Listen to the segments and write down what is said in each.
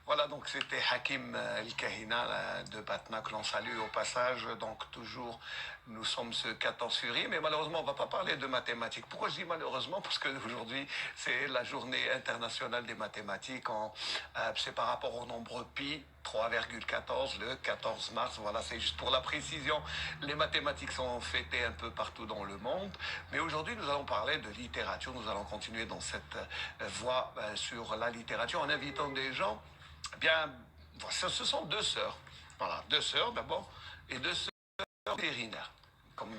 Voilà, donc c'était Hakim El-Kahina de Batna que l'on salue au passage. Donc toujours, nous sommes ce 14 février, mais malheureusement, on ne va pas parler de mathématiques. Pourquoi je dis malheureusement? Parce qu'aujourd'hui, c'est la journée internationale des mathématiques. C'est par rapport au nombre pi, 3,14, le 14 mars. Voilà, c'est juste pour la précision. Les mathématiques sont fêtées un peu partout dans le monde. Mais aujourd'hui, nous allons parler de littérature. Nous allons continuer dans cette voie sur la littérature en invitant des gens. Bien, ce sont deux sœurs. Voilà, deux sœurs d'abord, et deux sœurs vétérinaires. Comme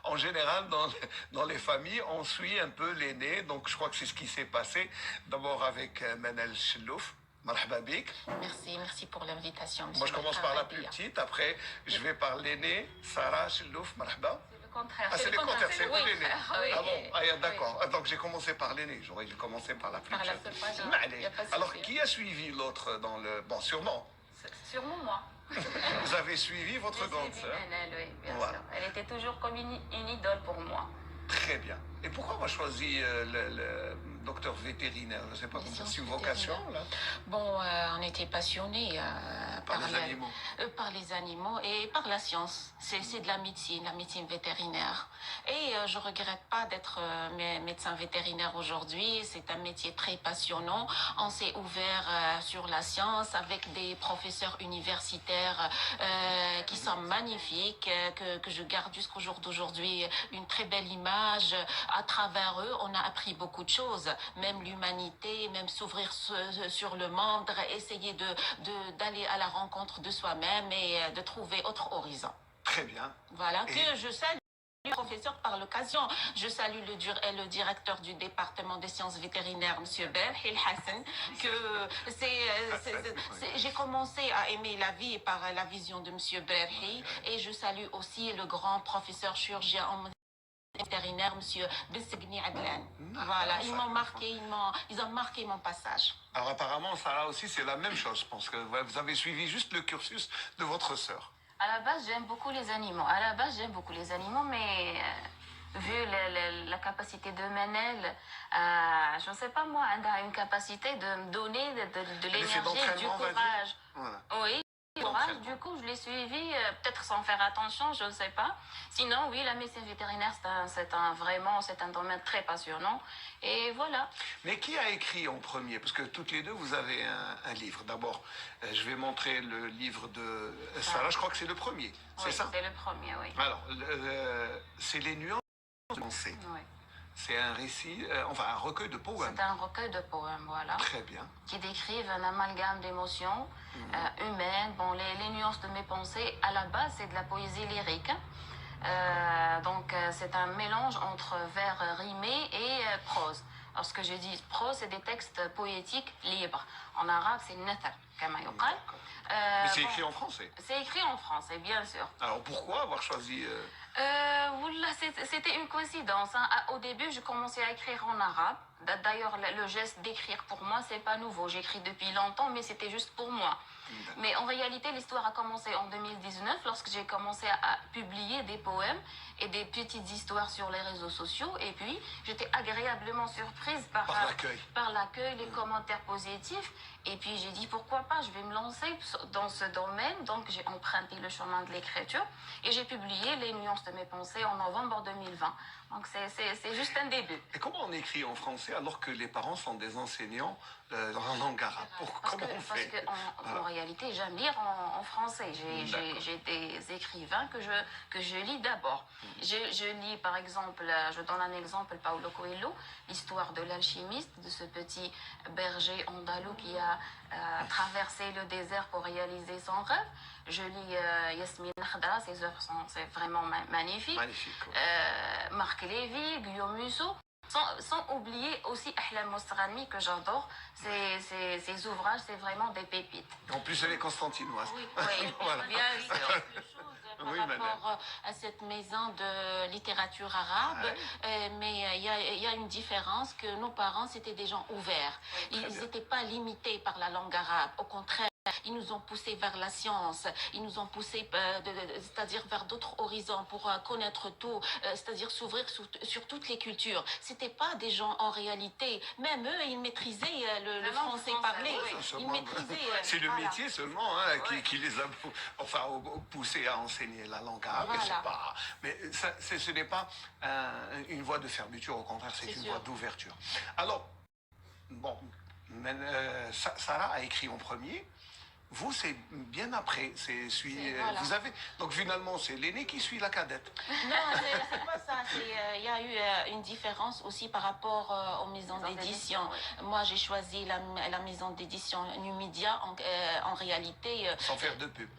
en général, dans les familles, on suit un peu l'aîné. Donc, je crois que c'est ce qui s'est passé. D'abord avec Manal Chellouf. Marhaba bik. Merci pour l'invitation. Moi, je commence par la plus petite. Après, je vais par l'aîné, Sarah Chellouf. Marhaba. Contraire. Ah, c'est le contraire, c'est vous l'aîné. Oui, ah bon, d'accord. Oui. Donc j'ai commencé par l'aîné, j'aurais dû commencer par la plus jeune. Alors qui a suivi l'autre dans le... Bon, sûrement. Sûrement moi. Vous avez suivi votre grande sœur? Oui, bien sûr. Elle était toujours comme une idole pour moi. Très bien. Et pourquoi on a choisi le docteur vétérinaire? Je ne sais pas comment c'est une vocation, là. Bon, on était passionnés par les animaux. Par les animaux et par la science. C'est de la médecine vétérinaire. Et je ne regrette pas d'être médecin vétérinaire aujourd'hui. C'est un métier très passionnant. On s'est ouvert sur la science avec des professeurs universitaires qui sont magnifiques, que je garde jusqu'au jour d'aujourd'hui une très belle image. À travers eux, on a appris beaucoup de choses, même l'humanité, même s'ouvrir sur le monde, essayer d'aller à la rencontre de soi-même et de trouver autre horizon. Très bien. Voilà, que je salue le professeur par l'occasion. Je salue le directeur du département des sciences vétérinaires, M. Berhil Hassan, que j'ai commencé à aimer la vie par la vision de M. Berhi, et je salue aussi le grand professeur chirurgien vétérinaire, monsieur Bessegni Adlan. Voilà, ils ont marqué mon passage. Alors apparemment, Sarah aussi, c'est la même chose. Je pense que vous avez suivi juste le cursus de votre sœur. À la base, j'aime beaucoup les animaux. Mais vu la capacité de Manel, je ne sais pas moi, elle a une capacité de me donner de l'énergie, du courage. Voilà. Oui. Du coup, je l'ai suivi, peut-être sans faire attention, je ne sais pas. Sinon, oui, la médecine vétérinaire, c'est un domaine très passionnant. Et voilà. Mais qui a écrit en premier? Parce que toutes les deux, vous avez un livre. D'abord, je vais montrer le livre de Sarah. Je crois que c'est le premier. C'est ça? C'est le premier, oui. Alors, c'est Les nuances de pensée. Oui. C'est un récit, un recueil de poèmes. C'est un recueil de poèmes, voilà. Très bien. Qui décrivent un amalgame d'émotions humaines. Bon, les nuances de mes pensées, à la base, c'est de la poésie lyrique. C'est un mélange entre vers rimés et prose. Lorsque je dis prose, c'est des textes poétiques libres. En arabe, c'est nathar, kama yuqal. Mais c'est écrit en français? C'est écrit en français, bien sûr. Alors pourquoi avoir choisi... C'était une coïncidence. Hein. Au début, je commençais à écrire en arabe. D'ailleurs, le geste d'écrire pour moi, c'est pas nouveau. J'écris depuis longtemps, mais c'était juste pour moi. Mais en réalité, l'histoire a commencé en 2019, lorsque j'ai commencé à publier des poèmes et des petites histoires sur les réseaux sociaux. Et puis, j'étais agréablement surprise par l'accueil, les commentaires positifs. Et puis, j'ai dit, pourquoi pas, je vais me lancer dans ce domaine. Donc, j'ai emprunté le chemin de l'écriture et j'ai publié Les nuances de mes pensées en novembre 2020. Donc, c'est juste un début. Et comment on écrit en français alors que les parents sont des enseignants en langue arabe? Comment on fait? En réalité, j'aime lire en français. J'ai des écrivains que je lis d'abord. Je lis, par exemple, je donne un exemple, Paulo Coelho, l'histoire de l'alchimiste, de ce petit berger andalou qui a traversé le désert pour réaliser son rêve. Je lis Yasmine Khadra, ses œuvres c'est vraiment magnifique. Marc Lévy, Guillaume Musso. Sans oublier aussi Ahlam Mostrani, que j'adore. Ses ouvrages, c'est vraiment des pépites. En plus, elle est constantinoise. Oui, voilà. Bien sûr. Par rapport à cette maison de littérature arabe, mais il y a une différence, que nos parents, c'était des gens ouverts. Ils n'étaient pas limités par la langue arabe. Au contraire, ils nous ont poussés vers la science, ils nous ont poussés, c'est-à-dire vers d'autres horizons pour connaître tout, c'est-à-dire s'ouvrir sur toutes les cultures. C'était pas des gens en réalité, même eux, ils maîtrisaient le français parlé. Oui, Ils maîtrisaient. c'est le métier seulement qui les a poussés à enseigner la langue arabe. Voilà. Mais ce n'est pas une voie de fermeture, au contraire, c'est une voie d'ouverture. Alors, bon, Sarah a écrit en premier. Vous, c'est bien après. Voilà. Vous avez donc finalement, c'est l'aîné qui suit la cadette. Non, c'est pas ça. Il y a eu une différence aussi par rapport aux maisons d'édition. Moi, j'ai choisi la maison d'édition Numidia en réalité. Sans faire de pub.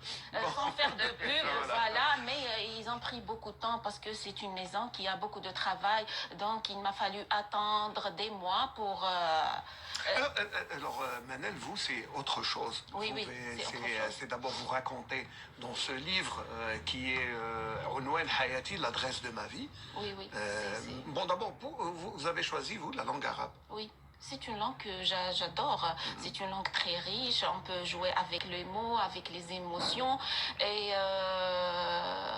Sans faire de pub, voilà. Mais ils ont pris beaucoup de temps parce que c'est une maison qui a beaucoup de travail. Donc, il m'a fallu attendre des mois pour. Alors, Manel, vous, c'est autre chose. Oui, c'est d'abord vous raconter dans ce livre qui est Onouel Hayati, l'adresse de ma vie. Oui. Bon, d'abord, vous avez choisi, vous, la langue arabe. Oui. C'est une langue que j'adore. C'est une langue très riche. On peut jouer avec les mots, avec les émotions. Et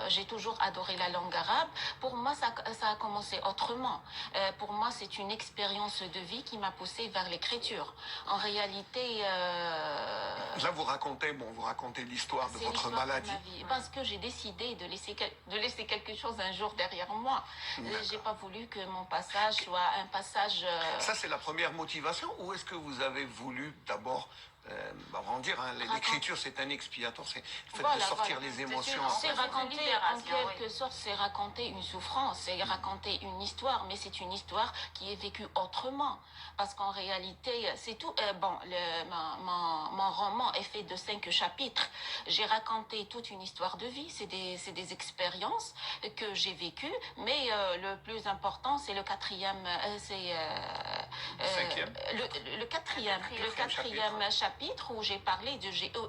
j'ai toujours adoré la langue arabe. Pour moi, ça a commencé autrement. Pour moi, c'est une expérience de vie qui m'a poussée vers l'écriture. En réalité... Là, vous racontez l'histoire de votre maladie. De ma vie. Parce que j'ai décidé de laisser quelque chose un jour derrière moi. J'ai pas voulu que mon passage soit un passage... Ça, c'est la première motivation, ou est-ce que vous avez voulu d'abord on va dire, l'écriture c'est un expiatoire, c'est le fait de sortir les émotions. C'est raconter, en quelque sorte, c'est raconter une souffrance, c'est raconter une histoire, mais c'est une histoire qui est vécue autrement. Parce qu'en réalité, c'est tout. Mon roman est fait de 5 chapitres. J'ai raconté toute une histoire de vie, c'est des expériences que j'ai vécues, mais le plus important, c'est le quatrième, le quatrième chapitre où j'ai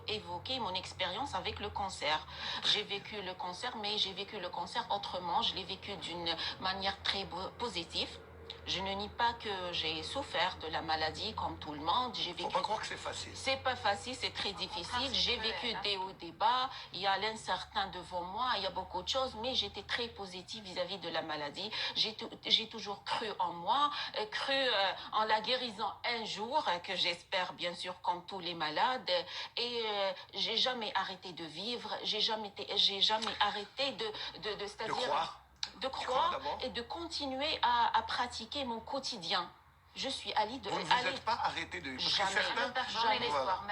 évoqué mon expérience avec le cancer. J'ai vécu le cancer, mais j'ai vécu le cancer autrement. Je l'ai vécu d'une manière très positive. Je ne nie pas que j'ai souffert de la maladie comme tout le monde. Faut pas croire que c'est facile. C'est pas facile, c'est très difficile. J'ai vécu des hauts, des bas. Il y a l'incertain devant moi. Il y a beaucoup de choses, mais j'étais très positive vis-à-vis de la maladie. J'ai toujours cru en moi, cru en la guérison un jour, que j'espère bien sûr comme tous les malades. Et j'ai jamais arrêté de vivre. J'ai jamais arrêté de croire. De croire et de continuer à pratiquer mon quotidien. Je suis allée de... Vous ne vous êtes pas arrêté de... Jamais l'espoir.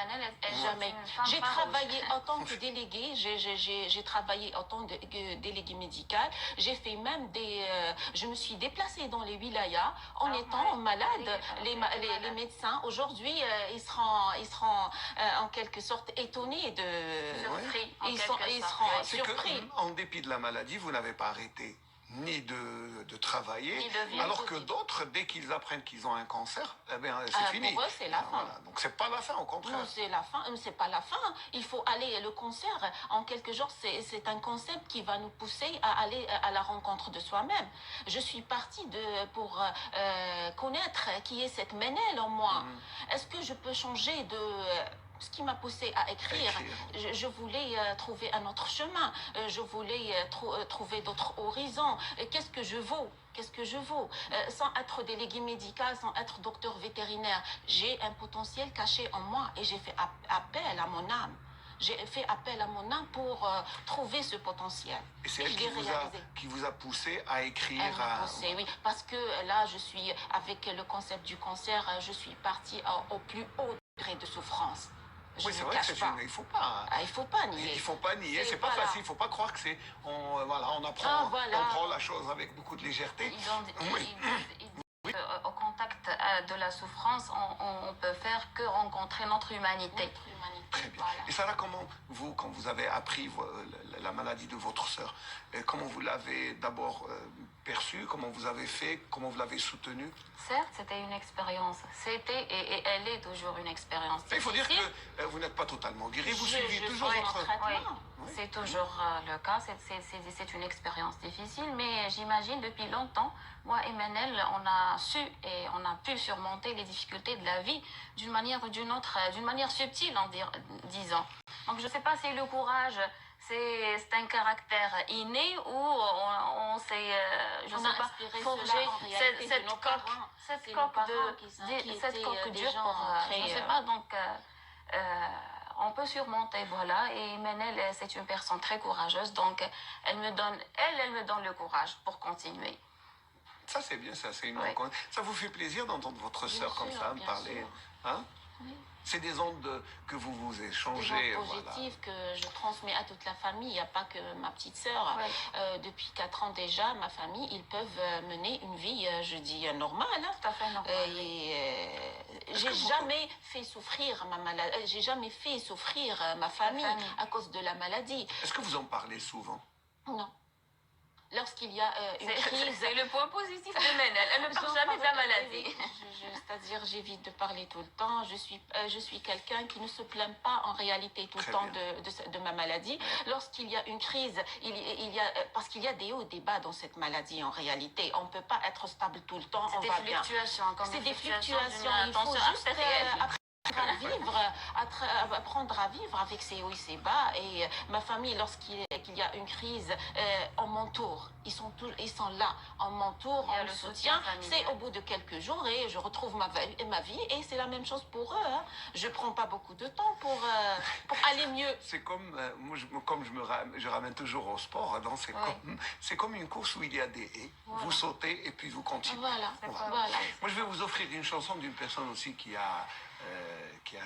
Jamais. J'ai travaillé en tant que déléguée, j'ai travaillé en tant que déléguée médicale. J'ai fait même je me suis déplacée dans les wilayas en étant malade. Les médecins, aujourd'hui, ils seront en quelque sorte étonnés Ils seront surpris. En dépit de la maladie, vous n'avez pas arrêté ni de travailler, alors que d'autres, dès qu'ils apprennent qu'ils ont un cancer, c'est fini. Pour eux, c'est la fin. Voilà. Donc c'est pas la fin, au contraire. Non, c'est la fin, c'est pas la fin. Il faut aller, le cancer, en quelque sorte, c'est un concept qui va nous pousser à aller à la rencontre de soi-même. Je suis partie pour connaître qui est cette Manel en moi. Est-ce que je peux changer de... Ce qui m'a poussée à écrire, je voulais trouver un autre chemin, je voulais trouver d'autres horizons. Qu'est-ce que je vaux? Qu'est-ce que je vaux? Sans être délégué médical, sans être docteur vétérinaire, j'ai un potentiel caché en moi et j'ai fait appel à mon âme. J'ai fait appel à mon âme pour trouver ce potentiel. Et c'est elle qui vous a poussé à écrire. Elle m'a poussé, oui, parce que là, je suis, avec le concept du cancer, je suis partie au plus haut degré de souffrance. Oui, c'est vrai que il faut pas. Il faut pas nier. Il faut pas nier. C'est pas facile. Il faut pas croire que c'est. On apprend. On prend la chose avec beaucoup de légèreté. Au contact de la souffrance, on peut faire que rencontrer notre humanité. Très bien. Voilà. Et Sarah, comment vous, quand vous avez appris la maladie de votre sœur, comment vous l'avez d'abord perçue, comment vous avez fait, comment vous l'avez soutenue? Certes, c'était une expérience. C'était et elle est toujours une expérience. Il faut dire que vous n'êtes pas totalement guérie. Vous suivez toujours votre traitement. C'est toujours le cas. C'est une expérience difficile, mais j'imagine depuis longtemps, moi et Manel, on a su et on a pu surmonter les difficultés de la vie d'une manière ou d'une autre, d'une manière subtile disant. Donc je ne sais pas si le courage, c'est un caractère inné ou on s'est, je On sais a pas, inspiré forgé cela en réalité cette de nos coque, parents. cette C'est nos coque parents qui cette étaient, coque des dure gens pour, je très, sais pas, donc on peut surmonter, voilà. Et Manel, c'est une personne très courageuse, donc elle me donne le courage pour continuer. Ça, c'est bien, ça, c'est une Oui. rencontre. Ça vous fait plaisir d'entendre votre Bien sœur comme sûr, ça, me bien parler, sûr. hein? Oui. C'est des ondes que vous Des échangez, gens voilà. positifs que je transmets à toute la famille. Il n'y a pas que ma petite sœur. Ouais. Depuis 4 ans déjà, ma famille, ils peuvent mener une vie, je dis, normale. Hein. Tout à fait normal. J'ai jamais fait souffrir ma maladie. J'ai jamais fait souffrir ma famille à cause de la maladie. Est-ce que vous en parlez souvent? Non. Lorsqu'il y a une crise. C'est le point positif de Manel. Elle ne parle jamais de la maladie. C'est-à-dire, j'évite de parler tout le temps. Je suis quelqu'un qui ne se plaint pas en réalité tout le temps de ma maladie. Lorsqu'il y a une crise, parce qu'il y a des hauts et des bas dans cette maladie en réalité. On ne peut pas être stable tout le temps. C'est des fluctuations. C'est des fluctuations. Il faut juste apprendre à vivre avec ses hauts et ses bas. Et ma famille, lorsqu'il y a une crise, on m'entoure. Ils sont là, on m'entoure, on me soutient. C'est au bout de quelques jours et je retrouve ma vie et c'est la même chose pour eux. Hein. Je prends pas beaucoup de temps pour aller mieux. C'est comme, moi, je ramène toujours au sport, hein, c'est comme une course où il y a des haies. Voilà. Vous sautez et puis vous continuez. Voilà. Moi, je vais vous offrir une chanson d'une personne aussi qui a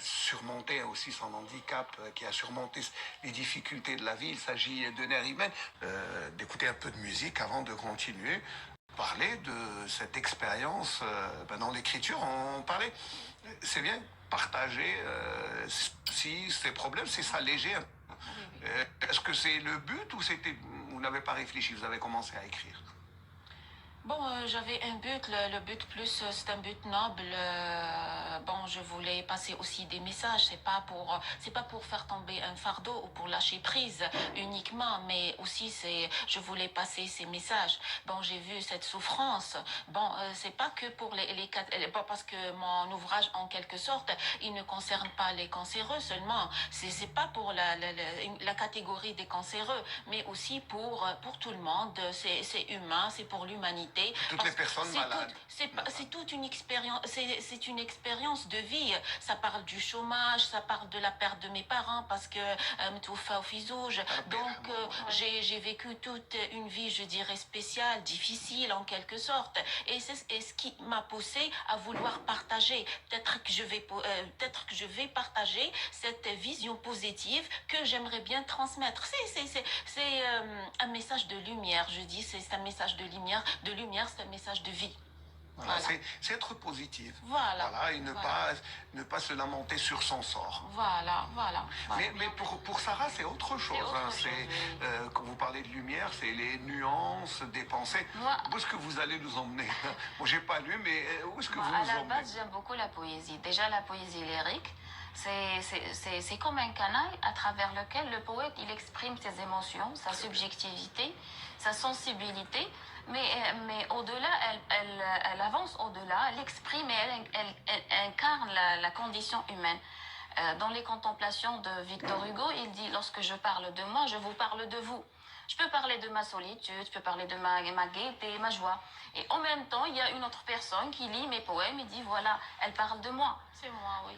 surmonté aussi son handicap, qui a surmonté les difficultés de la vie. Il s'agit de Nerimen. D'écouter un peu de musique avant de continuer. Parler de cette expérience dans l'écriture. On parlait, c'est bien, partager si ces problèmes, c'est s'alléger. Est-ce que c'est le but ou vous n'avez pas réfléchi, vous avez commencé à écrire? Bon, j'avais un but, le but plus, c'est un but noble. Bon, je voulais passer aussi des messages. C'est pas pour faire tomber un fardeau ou pour lâcher prise uniquement, mais aussi je voulais passer ces messages. Bon, j'ai vu cette souffrance. Bon, c'est pas que pour parce que mon ouvrage, en quelque sorte, il ne concerne pas les cancéreux seulement. C'est pas pour la catégorie des cancéreux, mais aussi pour tout le monde. C'est humain, c'est pour l'humanité. Toutes les personnes malades. C'est toute une expérience, c'est une expérience de vie. Ça parle du chômage, ça parle de la perte de mes parents parce que donc j'ai vécu toute une vie, je dirais spéciale, difficile en quelque sorte. Et c'est ce qui m'a poussé à vouloir partager. Peut-être que je vais partager cette vision positive que j'aimerais bien transmettre. C'est un message de lumière. Je dis c'est un message de lumière, c'est un message de vie. Voilà. C'est être positif. Voilà. Et ne pas se lamenter sur son sort. Voilà. Mais pour Sarah, c'est autre chose. Quand vous parlez de lumière, c'est les nuances des pensées. Où est-ce que vous allez nous emmener? Bon, j'ai pas lu, mais où est-ce que vous nous emmenez? À la base, j'aime beaucoup la poésie. Déjà, la poésie lyrique, c'est comme un canal à travers lequel le poète il exprime ses émotions, sa subjectivité, sa sensibilité. Mais au-delà, elle avance au-delà, elle exprime et elle incarne la condition humaine. Dans les contemplations de Victor Hugo, il dit « Lorsque je parle de moi, je vous parle de vous ». Je peux parler de ma solitude, je peux parler de ma gaieté, ma joie. Et en même temps, il y a une autre personne qui lit mes poèmes et dit « Voilà, elle parle de moi ». C'est moi, oui.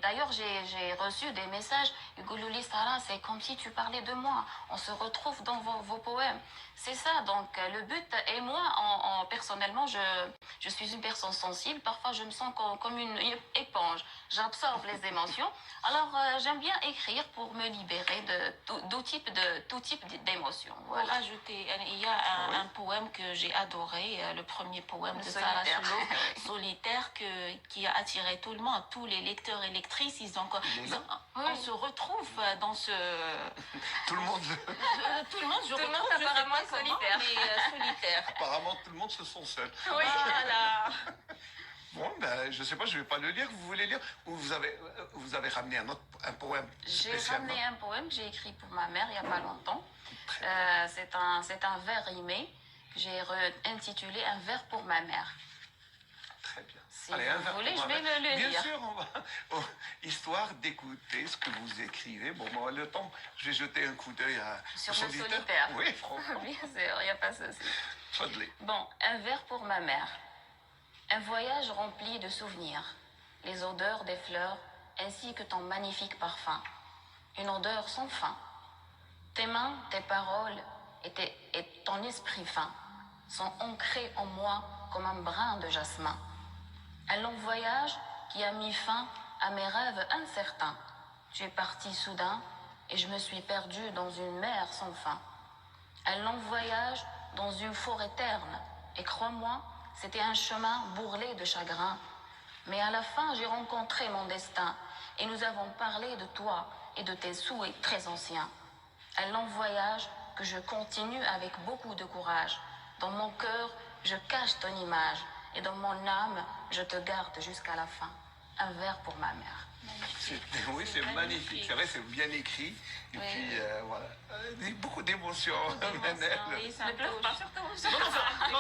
D'ailleurs, j'ai reçu des messages. Goulouli Sarah, c'est comme si tu parlais de moi. On se retrouve dans vos poèmes. C'est ça, donc le but. Et moi, personnellement, je suis une personne sensible. Parfois, je me sens comme une éponge. J'absorbe les émotions. Alors, j'aime bien écrire pour me libérer de tout type d'émotions. Voilà. Pour ajouter, il y a un poème que j'ai adoré, le premier poème de Sarah Soulou, Solitaire, qui a attiré tout le monde, tous les lecteurs et lectrices. On se retrouve dans ce... Tout le monde. Tout le monde, je retrouve, apparemment solitaire. Mais solitaire. Apparemment, tout le monde se sent seul. Oui. Voilà. Bon, ben, je ne sais pas, je ne vais pas le lire. Vous voulez lire? Ou vous avez ramené un poème J'ai spécialement? ramené un poème que j'ai écrit pour ma mère il n'y a pas longtemps. C'est un vers rimé que j'ai intitulé Un vers pour ma mère. Très bien. Si Allez, vous voulez, je vais le Bien lire. sûr, on va, histoire d'écouter ce que vous écrivez. Bon, moi, le temps, je vais jeter un coup d'œil Sur au le solitaire. Oui, franchement. Bien sûr, il n'y a pas de souci. Fadli. Bon, un vers pour ma mère. Un voyage rempli de souvenirs, les odeurs des fleurs ainsi que ton magnifique parfum. Une odeur sans fin. Tes mains, tes paroles et ton esprit fin sont ancrés en moi comme un brin de jasmin. Un long voyage qui a mis fin à mes rêves incertains. Tu es parti soudain et je me suis perdue dans une mer sans fin. Un long voyage dans une forêt terne. Et crois-moi, c'était un chemin bourrelé de chagrin. Mais à la fin, j'ai rencontré mon destin et nous avons parlé de toi et de tes souhaits très anciens. Un long voyage que je continue avec beaucoup de courage. Dans mon cœur, je cache ton image et dans mon âme, je te garde jusqu'à la fin. Un vers pour ma mère. Oui, c'est magnifique. C'est vrai, c'est bien écrit. Et Oui. puis, voilà. Beaucoup d'émotions, Manel. Oui, ça Ne me pleure touche. pas, surtout. Non,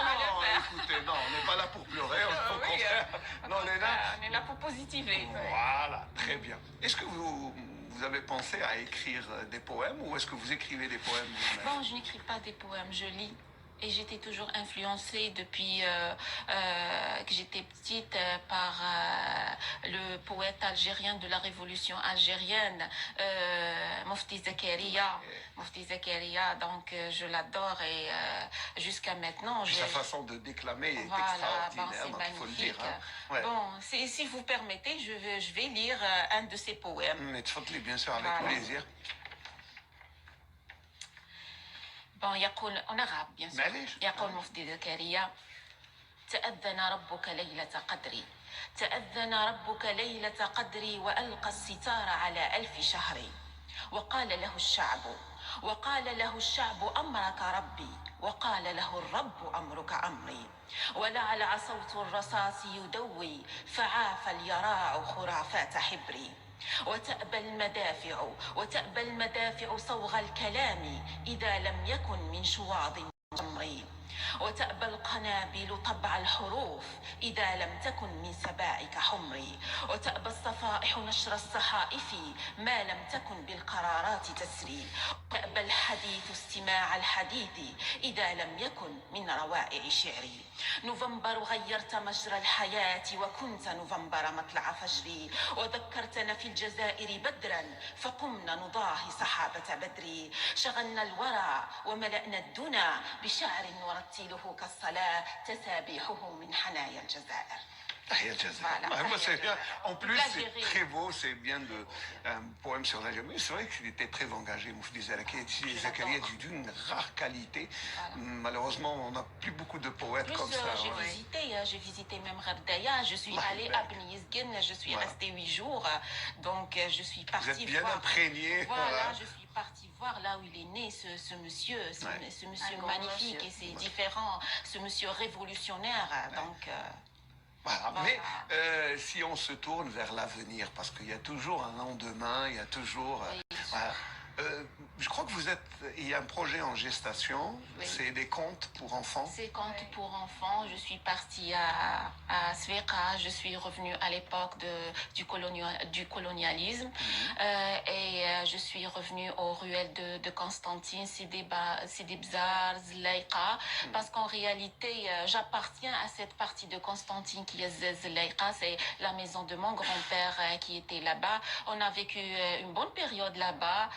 écoutez, non, on n'est pas là pour pleurer, au contraire. Non, on est là. On est là pour positiver. Voilà, très bien. Est-ce que vous avez pensé à écrire des poèmes ou est-ce que vous écrivez des poèmes vous-même? Bon, je n'écris pas des poèmes, je lis. Et j'étais toujours influencée depuis que j'étais petite par le poète algérien de la révolution algérienne, Mufti Zakaria. Mufti Zakaria, donc je l'adore et jusqu'à maintenant. Puis sa façon de déclamer est Voilà, bon, extraordinaire, c'est donc il faut le magnifique. dire. Hein. Ouais. Bon, si vous permettez, je vais lire un de ses poèmes. Mais tfadli, bien sûr, avec Voilà. plaisir. bon يقول أنا غاب bien sûr. معليش. يقول مفدي زكريا تأذن ربك ليلة قدري تأذن ربك ليلة قدري وألقى الستار على ألف شهر وقال له الشعب أمرك ربي وقال له الرب أمرك أمري ولعلع صوت الرصاص يدوي فعاف اليراع خرافات حبري وتأبى المدافع صوغ الكلام إذا لم يكن من شواظ جمري وتأبى القنابل طبع الحروف إذا لم تكن من سبائك حمري وتأبى الصفائح نشر الصحائف ما لم تكن بالقرارات تسري وتأبى الحديث استماع الحديث إذا لم يكن من روائع شعري نوفمبر غيرت مجرى الحياة وكنت نوفمبر مطلع فجري وذكرتنا في الجزائر بدرا فقمنا نضاهي سحابة بدري شغلنا الورى وملأنا الدنا بشعر نرتله كالصلاة تسابيحه من حنايا الجزائر. En plus, c'est très beau, c'est bien un poème sur l'Algérie. C'est vrai qu'il était très engagé, Mufti Zakaria, d'une rare qualité. Voilà. Malheureusement, on n'a plus beaucoup de poètes comme ça. J'ai visité même Ghardaya, je suis allée à Bnizgen, je suis restée 8 jours, donc je suis partie Vous êtes bien voir. Imprégné. Voilà, je suis partie voir là où il est né, ce monsieur, ce monsieur magnifique, monsieur. Et c'est différent, ce monsieur révolutionnaire, donc... Voilà. Mais si on se tourne vers l'avenir, parce qu'il y a toujours un lendemain, il y a toujours... voilà. Je crois que il y a un projet en gestation, c'est des contes pour enfants. C'est contes pour enfants. Je suis partie à Sveka, je suis revenue à l'époque du colonialisme et je suis revenue aux ruelles de Constantine, Sidi Bzar, Zlaïka, parce qu'en réalité, j'appartiens à cette partie de Constantine qui est Zlaïka, c'est la maison de mon grand-père qui était là-bas. On a vécu une bonne période là-bas.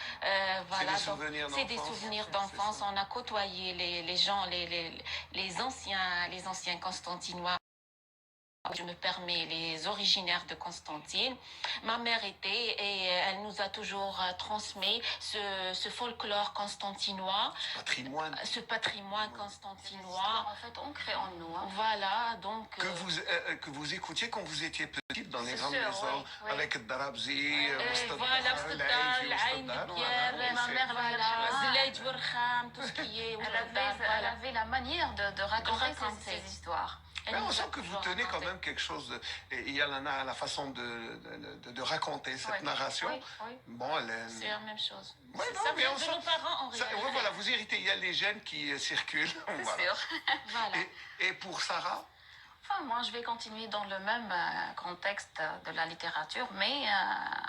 Voilà, c'est des souvenirs d'enfance. On a côtoyé les gens, les anciens Constantinois. Je me permets les originaires de Constantine. Ma mère était et elle nous a toujours transmis ce folklore constantinois. Ce patrimoine constantinois. En fait, ancré en nous. Hein. Voilà, donc... Que vous écoutiez quand vous étiez petite dans les grandes maisons, avec le Darabzi, voilà, ma mère, tout ce qui est... Elle avait la manière de raconter ces histoires. Mais on sent que vous tenez quand même quelque chose. Et il y a la façon de raconter cette narration. Oui, oui. Bon, C'est la même chose. Ouais, non, Ça mais vient on de sent. nos parents en réalité. Ouais, voilà, vous irritez. Il y a les gènes qui circulent. C'est Voilà. sûr. Voilà. Et pour Sarah, Enfin, moi, je vais continuer dans le même contexte de la littérature, mais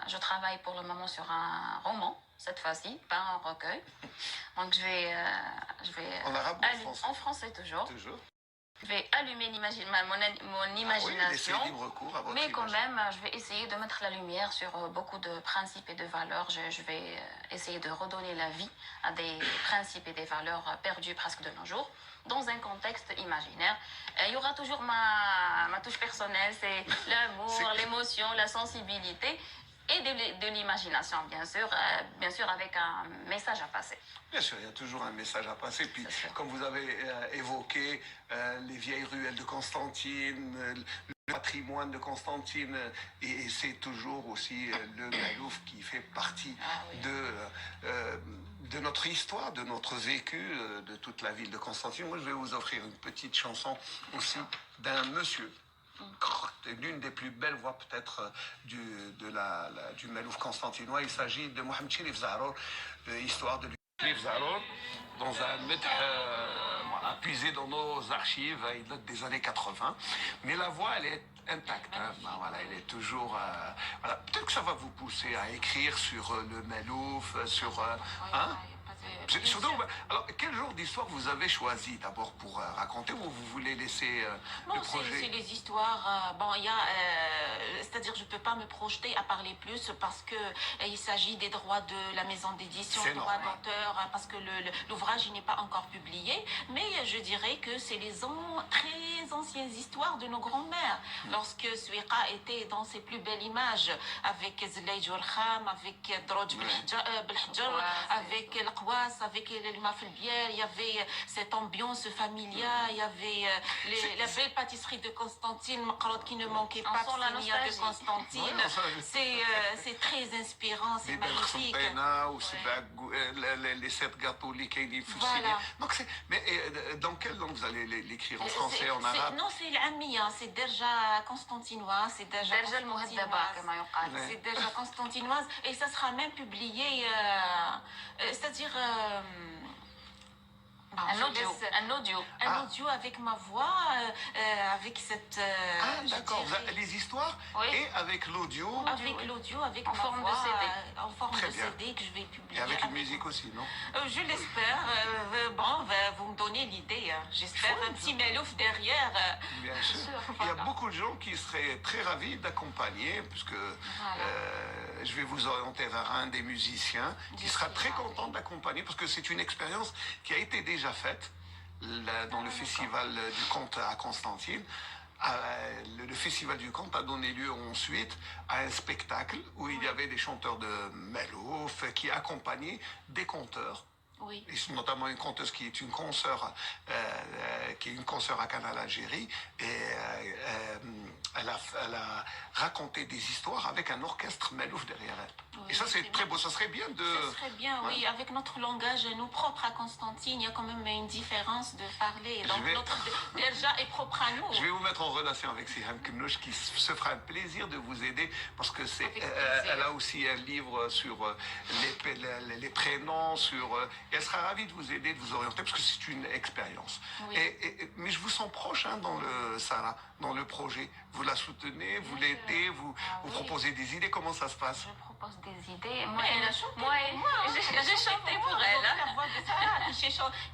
je travaille pour le moment sur un roman, cette fois-ci, pas un recueil. Donc, je vais en arabe ou en français? en français toujours. Toujours. Je vais allumer mon imagination, Ah oui, laissez libre cours à votre mais quand imagination. même, je vais essayer de mettre la lumière sur beaucoup de principes et de valeurs. Je vais essayer de redonner la vie à des principes et des valeurs perdus presque de nos jours, dans un contexte imaginaire. Il y aura toujours ma touche personnelle, c'est l'amour, l'émotion, la sensibilité et de l'imagination, bien sûr avec un message à passer. Bien sûr, il y a toujours un message à passer. Puis, comme vous avez évoqué les vieilles ruelles de Constantine, le patrimoine de Constantine, et c'est toujours aussi le Malouf qui fait partie de notre histoire, de notre vécu, de toute la ville de Constantine. Moi, je vais vous offrir une petite chanson aussi d'un monsieur. L'une des plus belles voix peut-être du Malouf constantinois. Il s'agit de Mohamed Chérif Zahrour, histoire de Chérif Zahrour, dans un maître voilà, puisé dans nos archives, il date des années 80, mais la voix elle est intacte, hein. Ben, voilà, elle est toujours voilà. Peut-être que ça va vous pousser à écrire sur le Malouf, sur hein. Surtout, alors, quel genre d'histoire vous avez choisi d'abord pour raconter, ou vous voulez laisser Non, le projet? c'est les histoires. Bon, il y a, c'est-à-dire, je peux pas me projeter à parler plus parce que il s'agit des droits de la maison d'édition, C'est droits normal. d'auteur, parce que l'ouvrage il n'est pas encore publié. Mais je dirais que c'est les très anciennes histoires de nos grands-mères. Lorsque Suiqa était dans ses plus belles images, avec Zleij Kham, avec Droj Belhadjar, avec Al-Qwas, avec les Mafilbière, il y avait cette ambiance familiale, il y avait la belle pâtisserie de Constantine, Makrot qui ne manquait pas, sent la Ksenia de nostalgie. Constantine. Ouais, C'est très inspirant, c'est magnifique. Les 7 gâteaux les كاينين في Voilà. السينما. Donc mais dans quelle langue vous allez l'écrire? En français, en arabe? Non, c'est l'Amia, c'est déjà constantinois, c'est déjà درجة المهذبة كما يقال. c'est déjà constantinoise et ça sera même publié, c'est-à-dire Un audio. un audio avec ma voix, avec cette. Ah, je d'accord. dirais, Les histoires Oui. et avec l'audio avec l'audio, avec En ma forme de voix, CD. en forme Très de bien. CD que je vais publier. et avec une musique aussi, non? Je l'espère. Bon, vous me donnez l'idée. J'espère un petit Malouf derrière. Bien sûr. sûr, Il y a voilà. beaucoup de gens qui seraient très ravis d'accompagner, puisque je vais vous orienter vers un des musiciens qui Je sera suis très ravie. content d'accompagner, parce que c'est une expérience qui a été déjà faite dans le festival du conte à Constantine. Le festival du conte a donné lieu ensuite à un spectacle où il y avait des chanteurs de Malouf qui accompagnaient des conteurs. Oui. Et notamment une conteuse qui est une consoeur, à Canal Algérie, et elle a raconté des histoires avec un orchestre Malouf derrière elle. Oui, Et ça, c'est c'est très bien. beau. Ça serait bien de. Ce serait bien, oui, avec notre langage, nous propre à Constantine, il y a quand même une différence de parler. Donc notre déjà est propre à nous. Je vais vous mettre en relation avec Siham Knouch qui se fera un plaisir de vous aider, parce que Avec plaisir. elle a aussi un livre sur les prénoms, et elle sera ravie de vous aider, de vous orienter, parce que c'est une expérience. Oui. Mais je vous sens proche Sarah, dans le projet. Vous la soutenez, vous Bien l'aidez, sûr. vous Oui. proposez des idées. Comment ça se passe? Je propose des idées. Mais elle a chanté moi, pour moi, hein. j'ai chanté pour elle. hein. La voix de Sarah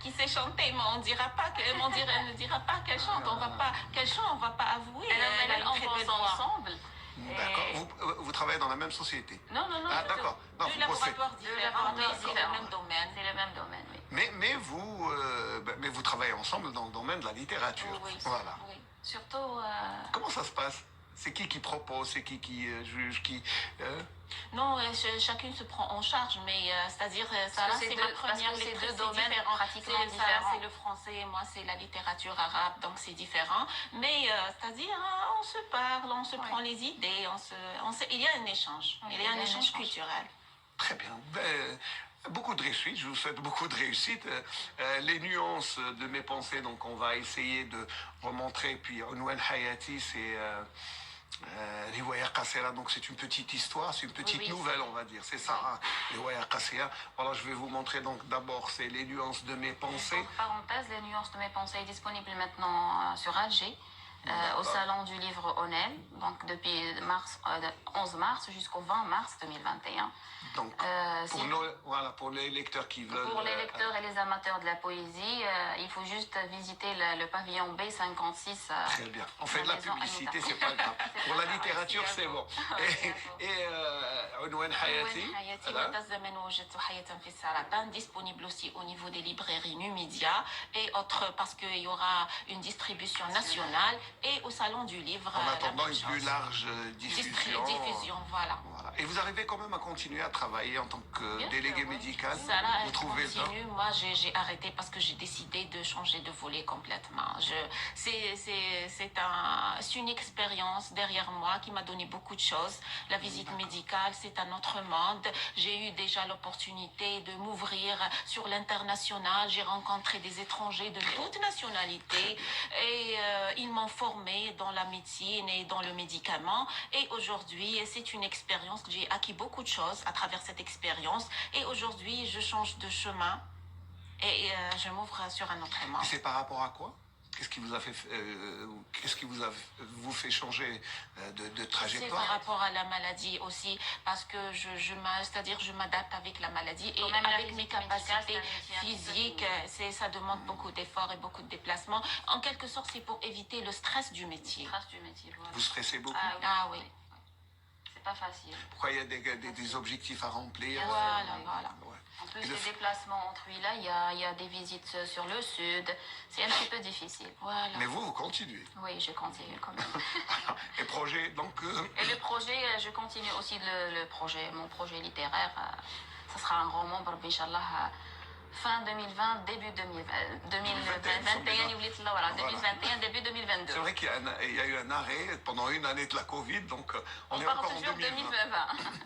qui sait chanter, mais on dira pas elle ne dira pas qu'elle chante, on va pas qu'elle chante, on va pas avouer. Elle a une On très belle pense voix. ensemble. D'accord. Vous travaillez dans la même société? Non, non, non. Ah, d'accord. Non, Deux vous bossez. laboratoires différents, mais c'est le même domaine. C'est le même domaine, oui. Mais vous travaillez ensemble dans le domaine de la littérature. Oui, Voilà. oui. Surtout, Comment ça se passe? C'est qui propose? C'est qui juge? Non, chacune se prend en charge, mais c'est-à-dire, ça là, c'est c'est deux- ma première parce que c'est lectrice, deux domaines différent. pratiquement Ça, différents. c'est le français, moi, c'est la littérature arabe, donc c'est différent. Mais c'est-à-dire, on se parle, on se prend les idées, il y a un échange. Oui, Il y a un échange culturel. Très bien. Beaucoup de réussite, je vous souhaite beaucoup de réussite. Les nuances de mes pensées, donc on va essayer de remontrer. Puis Unwan Hayati, c'est Riwaya Qasira, donc c'est une petite histoire, c'est une petite Oui, nouvelle, on va dire. C'est ça, hein, Riwaya Qasira. Voilà, je vais vous montrer donc d'abord, c'est les nuances de mes pensées. Entre parenthèses, les nuances de mes pensées est disponible maintenant sur Alger. Au salon du livre Onel, donc depuis 11 mars jusqu'au 20 mars 2021. Donc, voilà, pour les lecteurs qui veulent. Pour les lecteurs et les amateurs de la poésie, il faut juste visiter le pavillon B56. Très bien. On fait de la publicité, c'est pas grave. Pour la littérature, c'est bon. Et Unwan Hayati. Disponible aussi au niveau des librairies Numidia et autres, parce qu'il y aura une distribution nationale et au salon du livre. En attendant une plus large diffusion. Voilà. Et vous arrivez quand même à continuer à travailler en tant que délégué médical. Ça là, vous trouvez ça? Moi, j'ai arrêté parce que j'ai décidé de changer de volet complètement. C'est une expérience derrière moi qui m'a donné beaucoup de choses. La visite médicale, c'est un autre monde. J'ai eu déjà l'opportunité de m'ouvrir sur l'international. J'ai rencontré des étrangers de toutes nationalités et ils m'ont formé dans la médecine et dans le médicament. Et aujourd'hui, c'est une expérience que j'ai acquis beaucoup de choses à travers cette expérience. Et aujourd'hui, je change de chemin et je m'ouvre sur un autre monde. Et c'est par rapport à quoi? Qu'est-ce qui vous a fait, vous fait changer de trajectoire? C'est par rapport à la maladie aussi, parce que c'est-à-dire je m'adapte avec la maladie et avec mes capacités physiques. Ça demande beaucoup d'efforts et beaucoup de déplacements. En quelque sorte, c'est pour éviter le stress du métier. Voilà. Vous stressez beaucoup? Ah oui. C'est pas facile. Pourquoi il y a des objectifs à remplir? Voilà. Ouais. En plus des déplacements entre wilayas, il y a des visites sur le sud. C'est un petit peu difficile. Voilà. Mais vous continuez. Oui, je continue quand même. Et projet, donc... Et le projet, je continue aussi mon projet littéraire. Ça sera un roman, Inch'Allah, fin 2020, début 2021, début 2022. C'est vrai qu'il y a eu un arrêt pendant une année de la Covid, donc on est part encore en toujours 2020.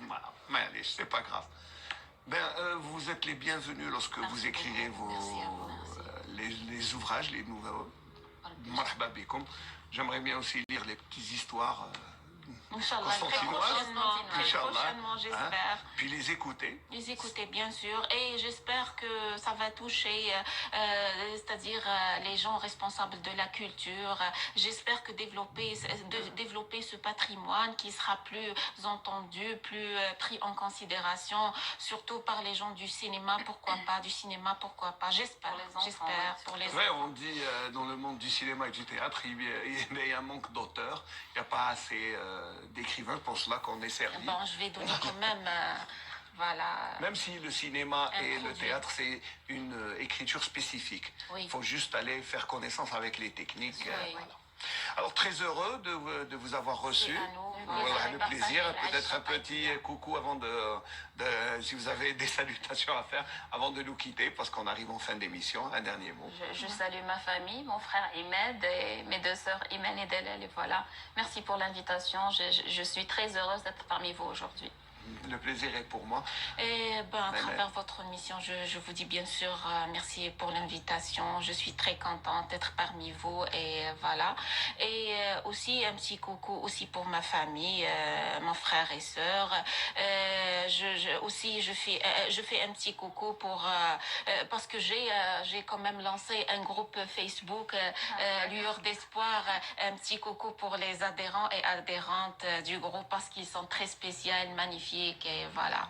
Voilà, mais allez, c'est pas grave. Vous êtes les bienvenus lorsque vous écrirez les ouvrages, les nouvelles. Marhaba bikoum. J'aimerais bien aussi lire les petites histoires Inch'Allah, très prochainement, j'espère. Puis les écouter. Les écouter, bien sûr. Et j'espère que ça va toucher, c'est-à-dire les gens responsables de la culture. J'espère que développer ce patrimoine qui sera plus entendu, plus pris en considération, surtout par les gens du cinéma, pourquoi pas, J'espère. Pour les enfants. On dit dans le monde du cinéma et du théâtre, il y a un manque d'auteurs. Il n'y a pas assez d'écrivains pour cela qu'on est servi. Bon, je vais donner quand même... voilà. Même si le cinéma et le théâtre, c'est une écriture spécifique. Oui. Il faut juste aller faire connaissance avec les techniques. Oui. Voilà. Alors, très heureux de vous avoir reçu. Voilà, le plaisir. Peut-être un petit coucou avant si vous avez des salutations à faire, avant de nous quitter, parce qu'on arrive en fin d'émission. Un dernier mot. Je salue ma famille, mon frère Imed et mes deux sœurs Imen et Delal. Et voilà. Merci pour l'invitation. Je suis très heureuse d'être parmi vous aujourd'hui. Le plaisir est pour moi. Et à travers votre mission, je vous dis bien sûr merci pour l'invitation. Je suis très contente d'être parmi vous et voilà. Et aussi un petit coucou aussi pour ma famille, mon frère et sœur. Je fais un petit coucou parce que j'ai quand même lancé un groupe Facebook Lueur d'espoir. Un petit coucou pour les adhérents et adhérentes du groupe parce qu'ils sont très spéciaux, magnifiques. Et voilà.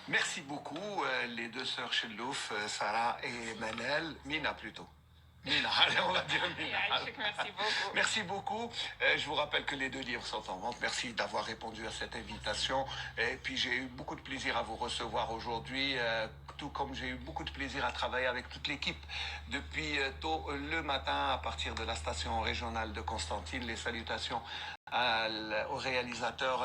Merci beaucoup, les deux sœurs Chellouf, Sarah et Manel. Mina plutôt. Mina, allez, on va dire Mina. Merci beaucoup. Merci beaucoup. Je vous rappelle que les deux livres sont en vente. Merci d'avoir répondu à cette invitation. Et puis j'ai eu beaucoup de plaisir à vous recevoir aujourd'hui, tout comme j'ai eu beaucoup de plaisir à travailler avec toute l'équipe depuis tôt le matin à partir de la station régionale de Constantine. Les salutations au réalisateur